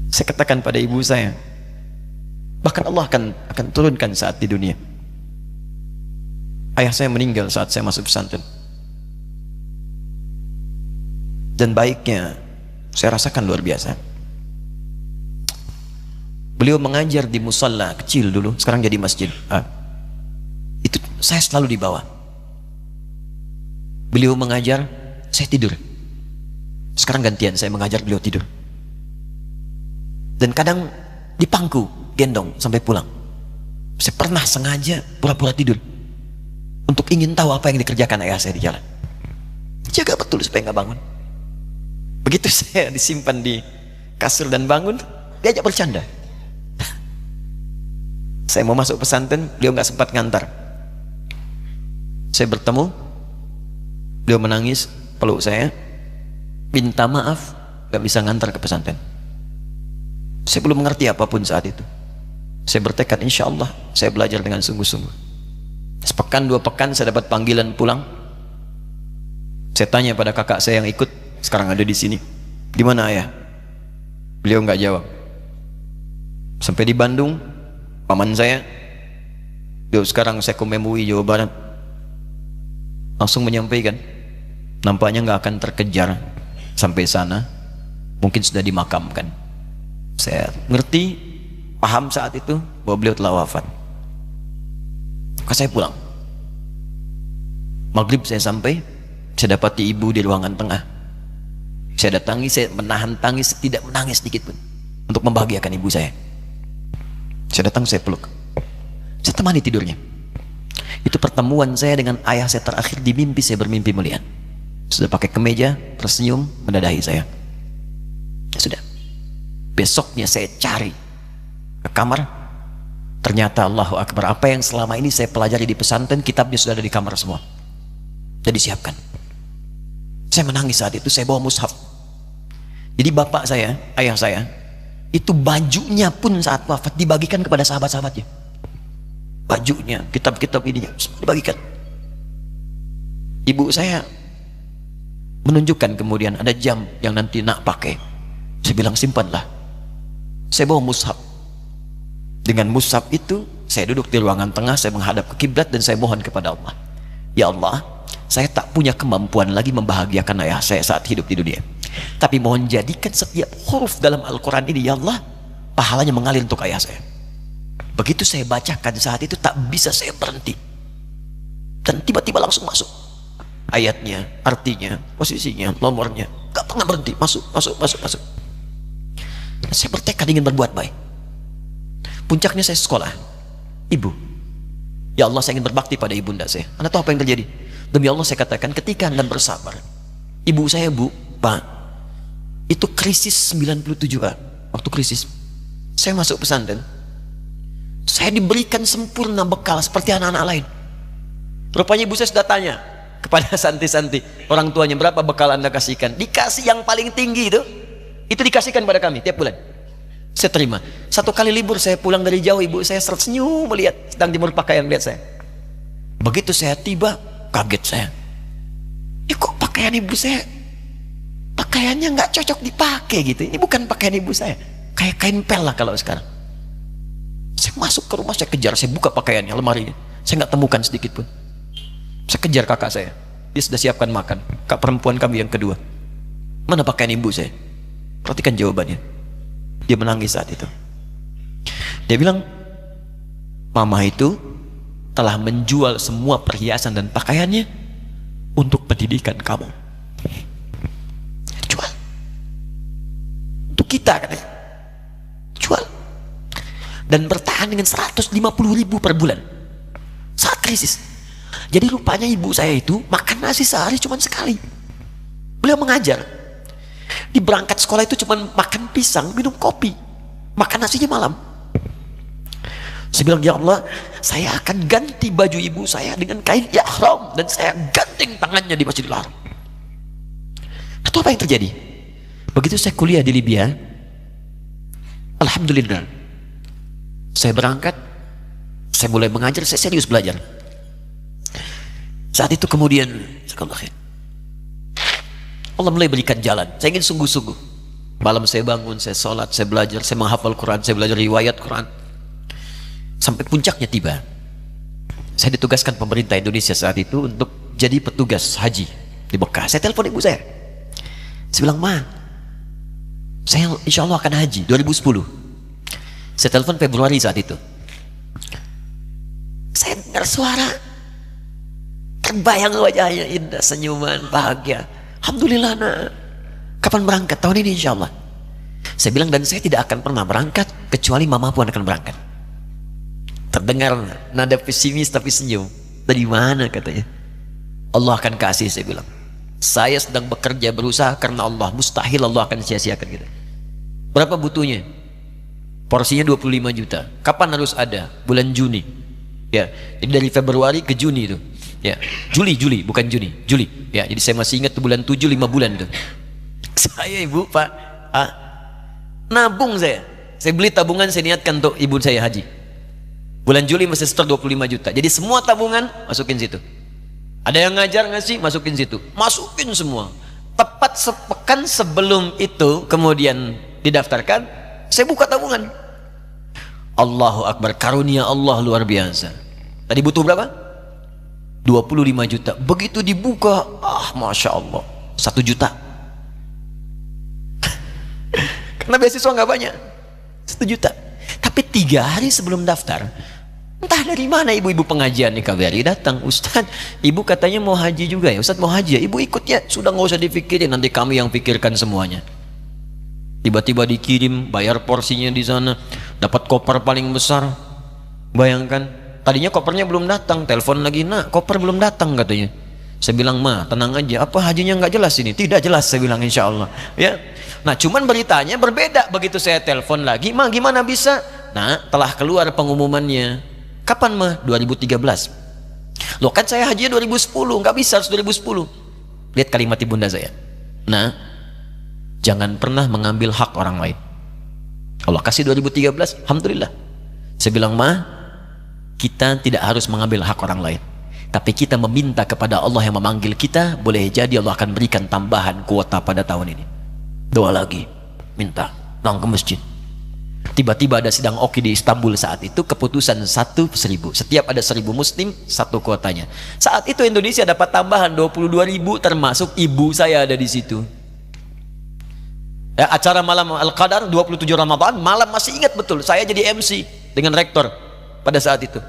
Saya katakan pada ibu saya, bahkan Allah akan turunkan saat di dunia. Ayah saya meninggal saat saya masuk pesantren, dan baiknya saya rasakan luar biasa. Beliau mengajar di musalla kecil dulu, sekarang jadi masjid. Itu saya selalu di bawah. Beliau mengajar, saya tidur. Sekarang gantian, saya mengajar, beliau tidur. Dan kadang dipangku, gendong sampai pulang. Saya pernah sengaja pura-pura tidur untuk ingin tahu apa yang dikerjakan ayah saya di jalan. Jaga betul supaya nggak bangun. Begitu saya disimpan di kasur dan bangun, diajak bercanda. Saya mau masuk pesantren, beliau nggak sempat ngantar. Saya bertemu, beliau menangis, peluk saya, minta maaf, nggak bisa ngantar ke pesantren. Saya belum mengerti apapun saat itu. Saya bertekad, insya Allah saya belajar dengan sungguh-sungguh. Sepekan, 2 pekan saya dapat panggilan pulang. Saya tanya pada kakak saya yang ikut, sekarang ada di sini, di mana ayah? Beliau nggak jawab. Sampai di Bandung, paman saya, beliau sekarang Sekom MUI Jawa Barat, langsung menyampaikan, nampaknya nggak akan terkejar sampai sana, mungkin sudah dimakamkan. Saya ngerti, paham saat itu bahwa beliau telah wafat. Maka saya pulang. Maghrib saya sampai, saya dapati ibu di ruangan tengah. Saya datangi, saya menahan tangis, tidak menangis sedikit pun untuk membahagiakan ibu saya. Saya datang, saya peluk, saya temani tidurnya. Itu pertemuan saya dengan ayah saya terakhir di mimpi. Saya bermimpi melihat sudah pakai kemeja, tersenyum, mendadahi saya. Ya sudah. Besoknya saya cari ke kamar, ternyata Allahu Akbar, apa yang selama ini saya pelajari di pesantren, kitabnya sudah ada di kamar semua, sudah disiapkan. Saya menangis saat itu. Saya bawa mushaf. Jadi bapak saya, ayah saya, itu bajunya pun saat wafat dibagikan kepada sahabat-sahabatnya. Bajunya, kitab-kitab ininya semua dibagikan. Ibu saya menunjukkan kemudian ada jam yang nanti nak pakai. Saya bilang simpanlah. Saya bawa mushaf. Dengan mushaf itu saya duduk di ruangan tengah, saya menghadap ke kiblat dan saya mohon kepada Allah, ya Allah, saya tak punya kemampuan lagi membahagiakan ayah saya saat hidup di dunia, tapi mohon jadikan setiap huruf dalam Al-Quran ini, ya Allah, pahalanya mengalir untuk ayah saya. Begitu saya bacakan saat itu, tak bisa saya berhenti, dan tiba-tiba langsung masuk ayatnya, artinya, posisinya, nomornya, gak pernah berhenti, masuk. Dan saya bertekad ingin berbuat baik. Puncaknya saya sekolah, ibu, ya Allah, saya ingin berbakti pada ibunda saya. Anda tahu apa yang terjadi? Demi Allah saya katakan, ketika Anda bersabar, ibu saya, bu, pak, itu krisis 97, Pak. Waktu krisis saya masuk pesantren, saya diberikan sempurna bekal seperti anak-anak lain. Rupanya ibu saya sudah tanya kepada santi-santi, orang tuanya, berapa bekal Anda kasihkan? Dikasih yang paling tinggi itu dikasihkan pada kami tiap bulan. Saya terima. Satu kali libur saya pulang dari jauh, ibu saya tersenyum melihat sedang jemur pakaian, lihat saya. Begitu saya tiba, kaget saya. Kok pakaian ibu saya, pakaiannya nggak cocok dipakai gitu. Ini bukan pakaian ibu saya, kayak kain pel lah kalau sekarang. Saya masuk ke rumah, saya kejar, saya buka pakaiannya, lemarinya, saya nggak temukan sedikit pun. Saya kejar kakak saya, dia sudah siapkan makan. Kak perempuan kami yang kedua, mana pakaian ibu saya? Perhatikan jawabannya. Dia menangis saat itu. Dia bilang, mama itu telah menjual semua perhiasan dan pakaiannya untuk pendidikan kamu. Jual. Untuk kita, katanya. Jual. Dan bertahan dengan 150.000 per bulan saat krisis. Jadi rupanya ibu saya itu makan nasi sehari cuma sekali. Beliau mengajar. Di berangkat sekolah itu cuma makan pisang, minum kopi, makan nasinya malam. Saya bilang, ya Allah, saya akan ganti baju ibu saya dengan kain ihram dan saya ganting tangannya di Masjidil Haram. Atau apa yang terjadi? Begitu saya kuliah di Libya, alhamdulillah, saya berangkat, saya mulai mengajar, saya serius belajar. Saat itu kemudian Allah mulai berikan jalan. Saya ingin sungguh-sungguh Malam saya bangun, saya sholat, saya belajar, saya menghafal Quran, saya belajar riwayat Quran. Sampai puncaknya tiba. Saya ditugaskan pemerintah Indonesia saat itu untuk jadi petugas haji di Mekah. Saya telepon ibu saya. Saya bilang, Ma, saya insya Allah akan haji 2010. Saya telepon Februari saat itu. Saya dengar suara, terbayang wajahnya indah, senyuman, bahagia. Alhamdulillah, nak. Kapan berangkat? Tahun ini insya Allah. Saya bilang, dan saya tidak akan pernah berangkat kecuali mama pun akan berangkat. Terdengar nada pesimis tapi senyum. Dari mana katanya? Allah akan kasih, saya bilang. Saya sedang bekerja berusaha karena Allah. Mustahil Allah akan sia-siakan kita. Berapa butuhnya? Porsinya 25 juta. Kapan harus ada? Bulan Juni. Ya, jadi dari Februari ke Juni itu. Ya, Juli bukan Juni, Juli. Ya, jadi saya masih ingat tuh bulan 7 5 bulan itu. Saya ibu, Pak, nabung saya. Saya beli tabungan, saya niatkan untuk ibu saya haji. Bulan Juli masih setor 25 juta. Jadi semua tabungan masukin situ. Ada yang ngajar ngasih, masukin situ. Masukin semua. Tepat sepekan sebelum itu kemudian didaftarkan, saya buka tabungan. Allahu Akbar, karunia Allah luar biasa. Tadi butuh berapa? 25 juta. Begitu dibuka, Masya Allah, 1 juta. Karena beasiswa nggak banyak, 1 juta. Tapi 3 hari sebelum daftar, entah dari mana ibu-ibu pengajian di KBRI datang. Ustaz, ibu katanya mau haji juga ya? Ustaz mau haji ya? Ibu ikut ya? Sudah nggak usah dipikirin, nanti kami yang pikirkan semuanya. Tiba-tiba dikirim, bayar porsinya di sana, dapat koper paling besar. Bayangkan, tadinya kopernya belum datang, telepon lagi, nak koper belum datang katanya. Saya bilang, Ma, tenang aja, apa hajinya nggak jelas ini? Tidak jelas, saya bilang, insya Allah. Ya. Nah, cuman beritanya berbeda. Begitu saya telepon lagi, Ma, gimana bisa? Nah, telah keluar pengumumannya. Kapan, Ma? 2013. Loh, kan saya hajinya 2010, nggak bisa, harus 2010. Lihat kalimat ibunda saya. Nah, jangan pernah mengambil hak orang lain. Allah kasih 2013, Alhamdulillah. Saya bilang, Ma, kita tidak harus mengambil hak orang lain, tapi kita meminta kepada Allah yang memanggil kita. Boleh jadi Allah akan berikan tambahan kuota pada tahun ini. Doa lagi, minta, datang ke masjid. Tiba-tiba ada sidang oki di Istanbul saat itu, keputusan 1.000. Setiap ada 1.000 muslim, 1 kuotanya. Saat itu Indonesia dapat tambahan 22.000, termasuk ibu saya ada di situ. Ya, acara malam Al-Qadar 27 Ramadan, malam masih ingat betul, saya jadi MC dengan rektor pada saat itu.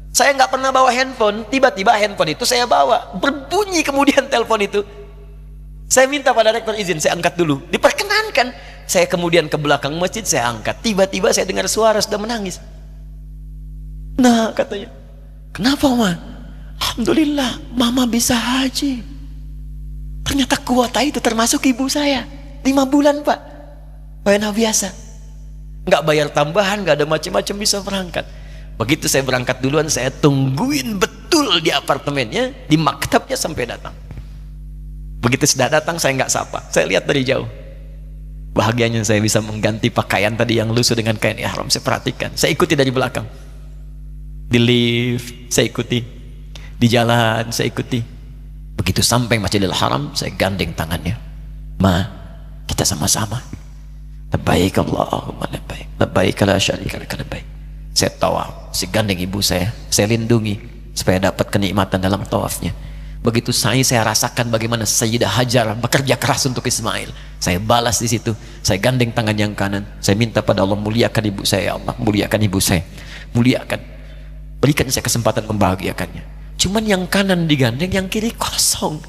Saya nggak pernah bawa handphone, tiba-tiba handphone itu saya bawa, berbunyi kemudian telepon itu. Saya minta pada rektor izin, saya angkat dulu, diperkenankan. Saya kemudian ke belakang masjid, saya angkat. Tiba-tiba saya dengar suara sudah menangis. Nah, katanya, kenapa, Ma? Alhamdulillah, Mama bisa haji. Ternyata kuota itu termasuk ibu saya. 5 bulan, Pak. Enak biasa. Nggak bayar tambahan, nggak ada macam-macam, bisa berangkat. Begitu saya berangkat duluan, saya tungguin betul di apartemennya, di maktabnya sampai datang. Begitu sudah datang, saya nggak sapa, saya lihat dari jauh. Bahagianya saya bisa mengganti pakaian tadi yang lusuh dengan kain ihram. Saya perhatikan, saya ikuti dari belakang. Di lift, saya ikuti. Di jalan, saya ikuti. Begitu sampai Masjidil Haram, saya gandeng tangannya. Ma, kita sama-sama. Labbaik Allahumma labbaik. Labbaik la syarika lak labbaik. Saya tawaf, saya gandeng ibu saya lindungi supaya dapat kenikmatan dalam tawafnya. Begitu saya rasakan bagaimana Sayyidah Hajar bekerja keras untuk Ismail. Saya balas di situ. Saya gandeng tangan yang kanan. Saya minta pada Allah, muliakan ibu saya, ya Allah, muliakan ibu saya, muliakan. Berikan saya kesempatan membahagiakannya. Cuman yang kanan digandeng, yang kiri kosong,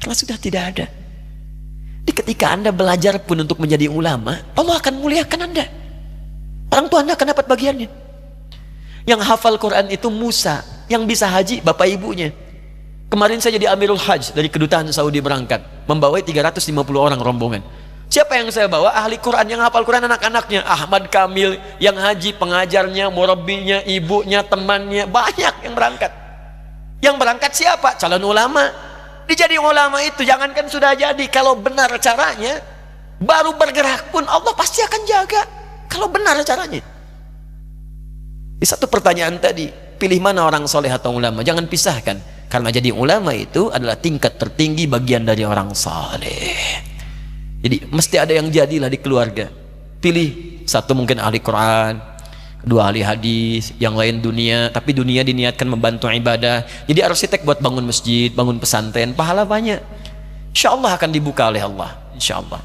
karena sudah tidak ada. Jadi ketika Anda belajar pun untuk menjadi ulama, Allah akan muliakan Anda. Orang tua Anda akan dapat bagiannya. Yang hafal Quran itu Musa, yang bisa haji bapak ibunya. Kemarin saya jadi Amirul Hajj dari kedutaan Saudi berangkat, membawai 350 orang rombongan. Siapa yang saya bawa? Ahli Quran, yang hafal Quran anak-anaknya. Ahmad Kamil, yang haji, pengajarnya, murabbinya, ibunya, temannya, banyak yang berangkat. Yang berangkat siapa? Calon ulama. Dijadi ulama itu, jangankan sudah jadi, kalau benar caranya, baru bergerak pun Allah pasti akan jaga. Kalau benar caranya. Di satu pertanyaan tadi, pilih mana orang soleh atau ulama? Jangan pisahkan. Karena jadi ulama itu adalah tingkat tertinggi bagian dari orang saleh. Jadi mesti ada yang jadilah di keluarga. Pilih satu mungkin ahli Quran, kedua ahli hadis, yang lain dunia, tapi dunia diniatkan membantu ibadah. Jadi arsitek buat bangun masjid, bangun pesantren, pahala banyak. Insya Allah akan dibuka oleh Allah, insya Allah.